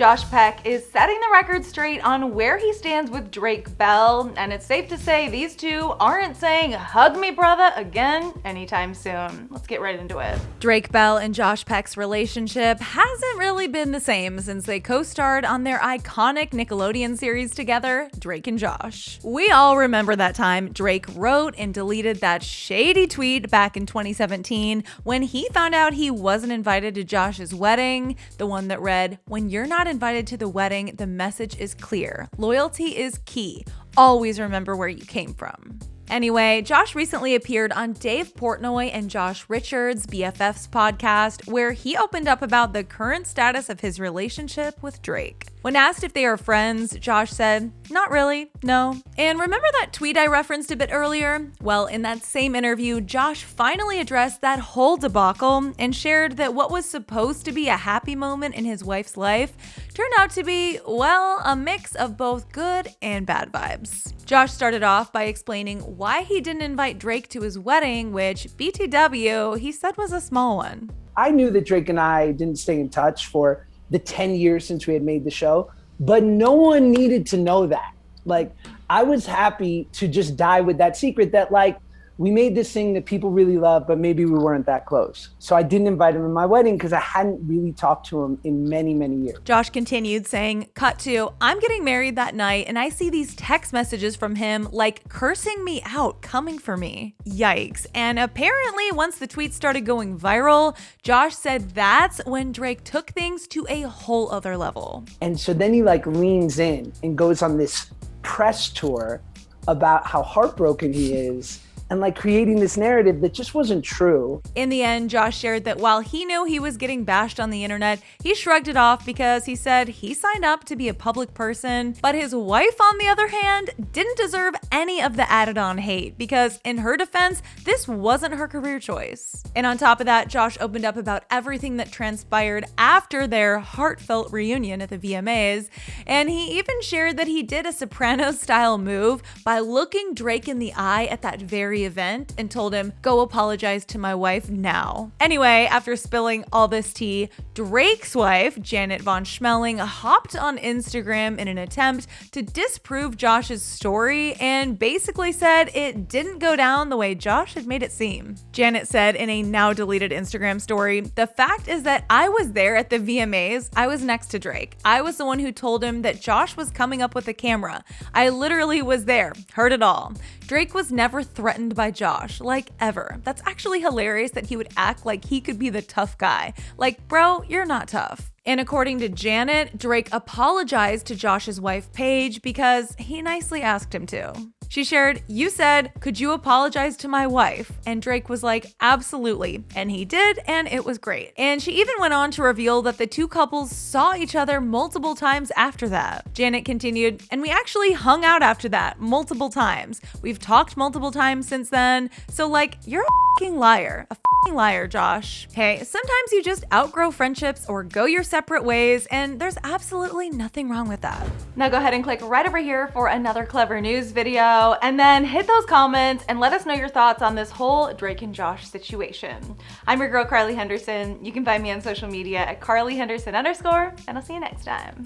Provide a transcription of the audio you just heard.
Josh Peck is setting the record straight on where he stands with Drake Bell, and it's safe to say these two aren't saying "hug me brother" again anytime soon. Let's get right into it. Drake Bell and Josh Peck's relationship hasn't really been the same since they co-starred on their iconic Nickelodeon series together, Drake and Josh. We all remember that time Drake wrote and deleted that shady tweet back in 2017 when he found out he wasn't invited to Josh's wedding, the one that read, "When you're not invited to the wedding, the message is clear. Loyalty is key. Always remember where you came from." Anyway, Josh recently appeared on Dave Portnoy and Josh Richards' BFFs podcast, where he opened up about the current status of his relationship with Drake. When asked if they are friends, Josh said, "Not really, no." And remember that tweet I referenced a bit earlier? Well, in that same interview, Josh finally addressed that whole debacle and shared that what was supposed to be a happy moment in his wife's life turned out to be, well, a mix of both good and bad vibes. Josh started off by explaining why he didn't invite Drake to his wedding, which BTW, he said was a small one. I knew that Drake and I didn't stay in touch for the 10 years since we had made the show, but no one needed to know that. Like, I was happy to just die with that secret that, like, we made this thing that people really love, but maybe we weren't that close. So I didn't invite him to my wedding because I hadn't really talked to him in many, many years. Josh continued saying, cut to, "I'm getting married that night and I see these text messages from him like cursing me out, coming for me. Yikes." And apparently once the tweet started going viral, Josh said that's when Drake took things to a whole other level. And so then he like leans in and goes on this press tour about how heartbroken he is, and like creating this narrative that just wasn't true. In the end, Josh shared that while he knew he was getting bashed on the internet, he shrugged it off because he said he signed up to be a public person, but his wife, on the other hand, didn't deserve any of the added on hate because, in her defense, this wasn't her career choice. And on top of that, Josh opened up about everything that transpired after their heartfelt reunion at the VMAs, and he even shared that he did a Sopranos-style move by looking Drake in the eye at that very event and told him, "Go apologize to my wife now." Anyway, after spilling all this tea, Drake's wife, Janet Von Schmeling, hopped on Instagram in an attempt to disprove Josh's story and basically said it didn't go down the way Josh had made it seem. Janet said in a now deleted Instagram story, "The fact is that I was there at the VMAs. I was next to Drake. I was the one who told him that Josh was coming up with a camera. I literally was there, heard it all. Drake was never threatened by Josh, like ever. That's actually hilarious that he would act like he could be the tough guy. Like, bro, you're not tough." And according to Janet, Drake apologized to Josh's wife, Paige, because he nicely asked him to. She shared, "You said, 'Could you apologize to my wife?' And Drake was like, 'Absolutely.' And he did, and it was great." And she even went on to reveal that the two couples saw each other multiple times after that. Janet continued, "And we actually hung out after that multiple times. We've talked multiple times since then. So like, you're a fucking liar. A fucking liar, Josh. Hey, sometimes you just outgrow friendships or go your separate ways, and there's absolutely nothing wrong with that." Now go ahead and click right over here for another clever news video, and then hit those comments and let us know your thoughts on this whole Drake and Josh situation. I'm your girl, Carly Henderson. You can find me on social media at carlyhenderson_, and I'll see you next time.